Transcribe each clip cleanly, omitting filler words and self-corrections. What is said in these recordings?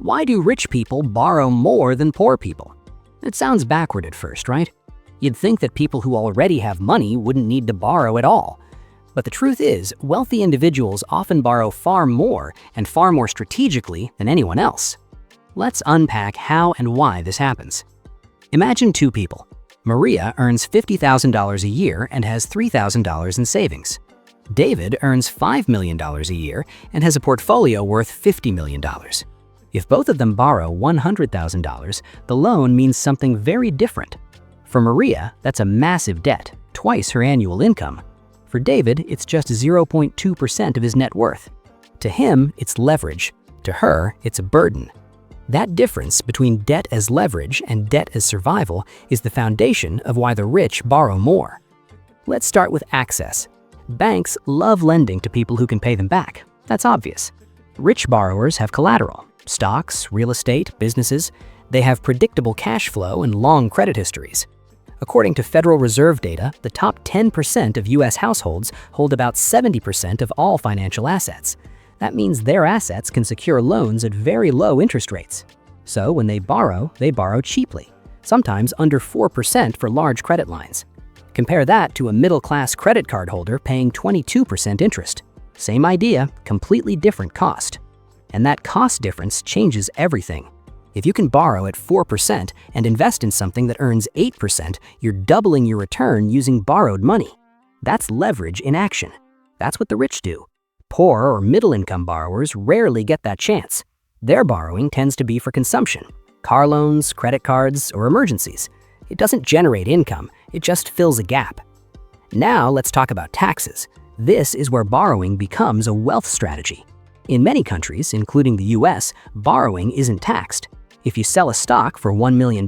Why do rich people borrow more than poor people? It sounds backward at first, right? You'd think that people who already have money wouldn't need to borrow at all. But the truth is, wealthy individuals often borrow far more and far more strategically than anyone else. Let's unpack how and why this happens. Imagine two people. Maria earns $50,000 a year and has $3,000 in savings. David earns $5 million a year and has a portfolio worth $50 million. If both of them borrow $100,000, the loan means something very different. For Maria, that's a massive debt, twice her annual income. For David, it's just 0.2% of his net worth. To him, it's leverage. To her, it's a burden. That difference between debt as leverage and debt as survival is the foundation of why the rich borrow more. Let's start with access. Banks love lending to people who can pay them back. That's obvious. Rich borrowers have collateral, stocks, real estate, businesses. They have predictable cash flow and long credit histories. According to Federal Reserve data, the top 10% of U.S. households hold about 70% of all financial assets. That means their assets can secure loans at very low interest rates. So when they borrow cheaply, sometimes under 4% for large credit lines. Compare that to a middle-class credit card holder paying 22% interest. Same idea, completely different cost. And that cost difference changes everything. If you can borrow at 4% and invest in something that earns 8%, you're doubling your return using borrowed money. That's leverage in action. That's what the rich do. Poor or middle-income borrowers rarely get that chance. Their borrowing tends to be for consumption, car loans, credit cards, or emergencies. It doesn't generate income, it just fills a gap. Now let's talk about taxes. This is where borrowing becomes a wealth strategy. In many countries, including the US, borrowing isn't taxed. If you sell a stock for $1 million,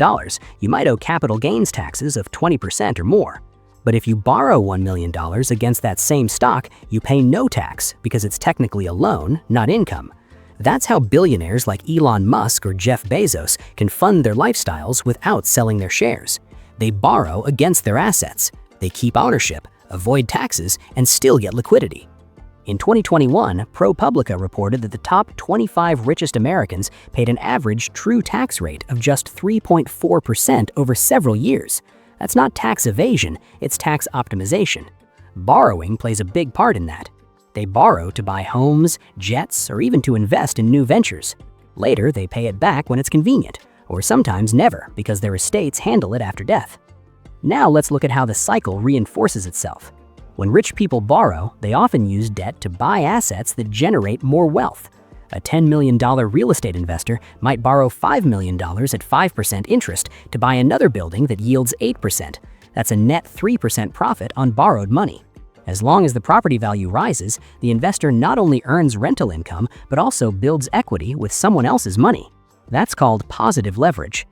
you might owe capital gains taxes of 20% or more. But if you borrow $1 million against that same stock, you pay no tax because it's technically a loan, not income. That's how billionaires like Elon Musk or Jeff Bezos can fund their lifestyles without selling their shares. They borrow against their assets. They keep ownership, avoid taxes, and still get liquidity. In 2021, ProPublica reported that the top 25 richest Americans paid an average true tax rate of just 3.4% over several years. That's not tax evasion, it's tax optimization. Borrowing plays a big part in that. They borrow to buy homes, jets, or even to invest in new ventures. Later, they pay it back when it's convenient, or sometimes never because their estates handle it after death. Now let's look at how the cycle reinforces itself. When rich people borrow, they often use debt to buy assets that generate more wealth. A $10 million real estate investor might borrow $5 million at 5% interest to buy another building that yields 8%. That's a net 3% profit on borrowed money. As long as the property value rises, the investor not only earns rental income, but also builds equity with someone else's money. That's called positive leverage.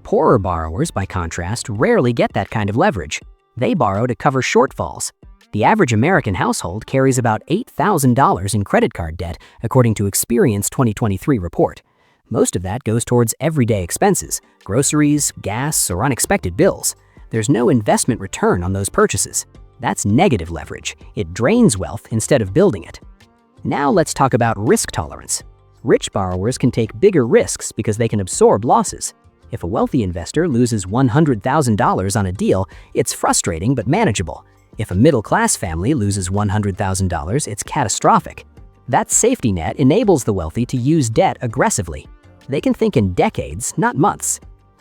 Poorer borrowers, by contrast, rarely get that kind of leverage. They borrow to cover shortfalls. The average American household carries about $8,000 in credit card debt, according to Experian's 2023 report. Most of that goes towards everyday expenses, groceries, gas, or unexpected bills. There's no investment return on those purchases. That's negative leverage. It drains wealth instead of building it. Now let's talk about risk tolerance. Rich borrowers can take bigger risks because they can absorb losses. If a wealthy investor loses $100,000 on a deal, it's frustrating but manageable. If a middle-class family loses $100,000, it's catastrophic. That safety net enables the wealthy to use debt aggressively. They can think in decades, not months.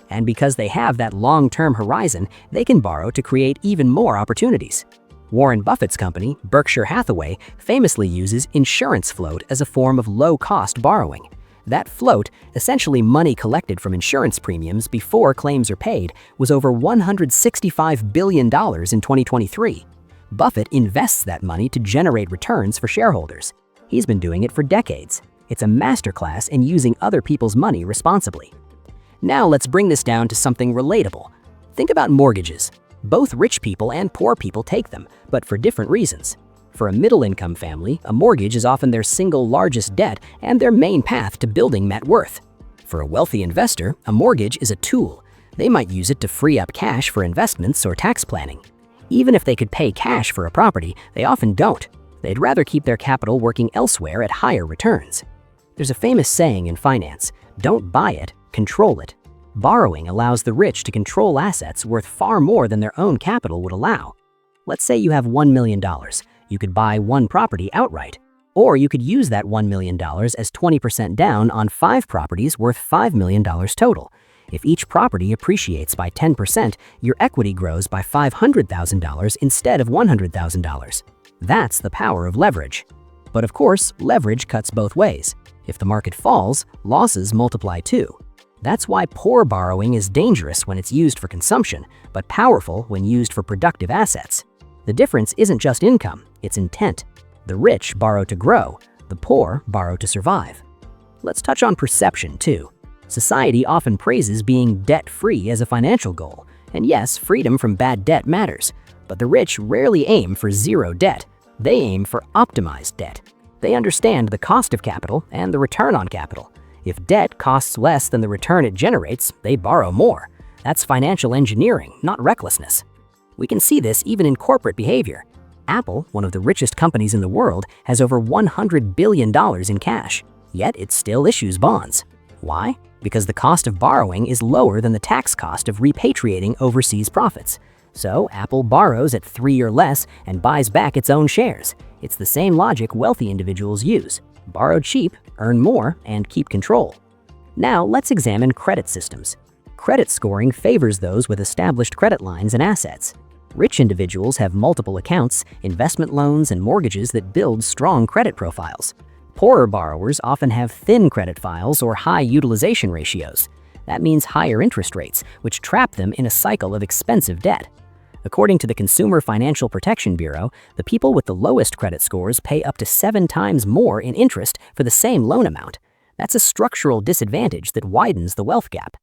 And because they have that long-term horizon, they can borrow to create even more opportunities. Warren Buffett's company, Berkshire Hathaway, famously uses insurance float as a form of low-cost borrowing. That float, essentially money collected from insurance premiums before claims are paid, was over $165 billion in 2023. Buffett invests that money to generate returns for shareholders. He's been doing it for decades. It's a masterclass in using other people's money responsibly. Now let's bring this down to something relatable. Think about mortgages. Both rich people and poor people take them, but for different reasons. For a middle-income family, a mortgage is often their single largest debt and their main path to building net worth. For a wealthy investor, a mortgage is a tool. They might use it to free up cash for investments or tax planning. Even if they could pay cash for a property, they often don't. They'd rather keep their capital working elsewhere at higher returns. There's a famous saying in finance, Don't buy it, control it. Borrowing allows the rich to control assets worth far more than their own capital would allow. Let's say you have $1 million. You could buy one property outright. Or you could use that $1 million as 20% down on 5 properties worth $5 million total. If each property appreciates by 10%, your equity grows by $500,000 instead of $100,000. That's the power of leverage. But of course, leverage cuts both ways. If the market falls, losses multiply too. That's why poor borrowing is dangerous when it's used for consumption, but powerful when used for productive assets. The difference isn't just income, it's intent. The rich borrow to grow, the poor borrow to survive. Let's touch on perception too. Society often praises being debt-free as a financial goal. And yes, freedom from bad debt matters. But the rich rarely aim for zero debt. They aim for optimized debt. They understand the cost of capital and the return on capital. If debt costs less than the return it generates, they borrow more. That's financial engineering, not recklessness. We can see this even in corporate behavior. Apple, one of the richest companies in the world, has over $100 billion in cash. Yet it still issues bonds. Why? Because the cost of borrowing is lower than the tax cost of repatriating overseas profits. So Apple borrows at 3 or less and buys back its own shares. It's the same logic wealthy individuals use. Borrow cheap, earn more, and keep control. Now let's examine credit systems. Credit scoring favors those with established credit lines and assets. Rich individuals have multiple accounts, investment loans, and mortgages that build strong credit profiles. Poorer borrowers often have thin credit files or high utilization ratios. That means higher interest rates, which trap them in a cycle of expensive debt. According to the Consumer Financial Protection Bureau, the people with the lowest credit scores pay up to 7 times more in interest for the same loan amount. That's a structural disadvantage that widens the wealth gap.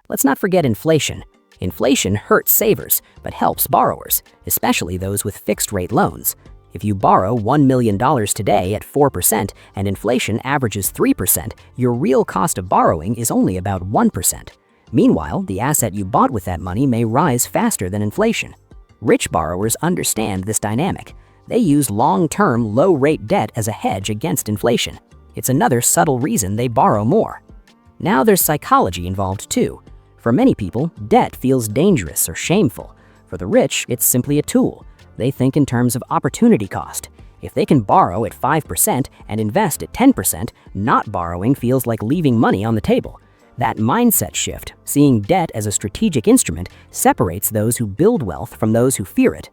Let's not forget inflation. Inflation hurts savers, but helps borrowers, especially those with fixed-rate loans. If you borrow $1 million today at 4% and inflation averages 3%, your real cost of borrowing is only about 1%. Meanwhile, the asset you bought with that money may rise faster than inflation. Rich borrowers understand this dynamic. They use long-term, low-rate debt as a hedge against inflation. It's another subtle reason they borrow more. Now there's psychology involved too. For many people, debt feels dangerous or shameful. For the rich, it's simply a tool. They think in terms of opportunity cost. If they can borrow at 5% and invest at 10%, not borrowing feels like leaving money on the table. That mindset shift, seeing debt as a strategic instrument, separates those who build wealth from those who fear it.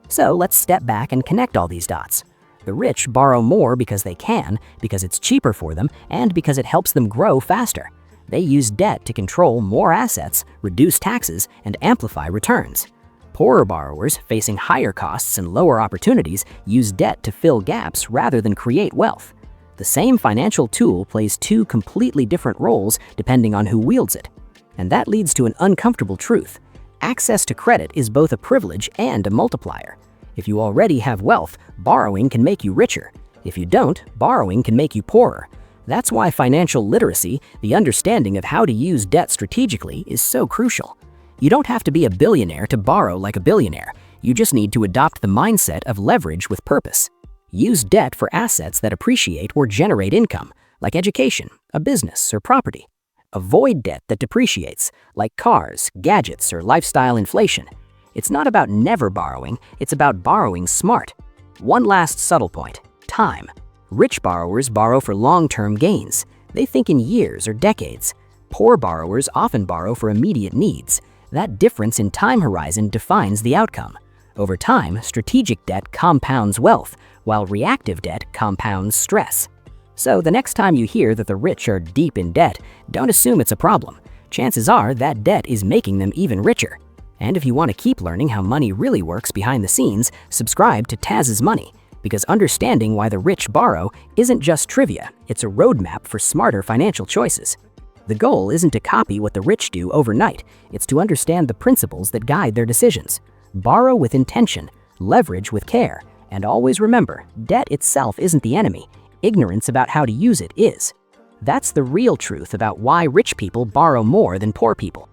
So let's step back and connect all these dots. The rich borrow more because they can, because it's cheaper for them, and because it helps them grow faster. They use debt to control more assets, reduce taxes, and amplify returns. Poorer borrowers, facing higher costs and lower opportunities, use debt to fill gaps rather than create wealth. The same financial tool plays 2 completely different roles depending on who wields it. And that leads to an uncomfortable truth. Access to credit is both a privilege and a multiplier. If you already have wealth, borrowing can make you richer. If you don't, borrowing can make you poorer. That's why financial literacy, the understanding of how to use debt strategically, is so crucial. You don't have to be a billionaire to borrow like a billionaire. You just need to adopt the mindset of leverage with purpose. Use debt for assets that appreciate or generate income, like education, a business, or property. Avoid debt that depreciates, like cars, gadgets, or lifestyle inflation. It's not about never borrowing, it's about borrowing smart. One last subtle point: time. Rich borrowers borrow for long-term gains. They think in years or decades. Poor borrowers often borrow for immediate needs. That difference in time horizon defines the outcome. Over time, strategic debt compounds wealth, while reactive debt compounds stress. So the next time you hear that the rich are deep in debt, don't assume it's a problem. Chances are that debt is making them even richer. And if you want to keep learning how money really works behind the scenes, subscribe to Taz's Money. Because understanding why the rich borrow isn't just trivia, it's a roadmap for smarter financial choices. The goal isn't to copy what the rich do overnight, it's to understand the principles that guide their decisions. Borrow with intention, leverage with care, and always remember, debt itself isn't the enemy. Ignorance about how to use it is. That's the real truth about why rich people borrow more than poor people.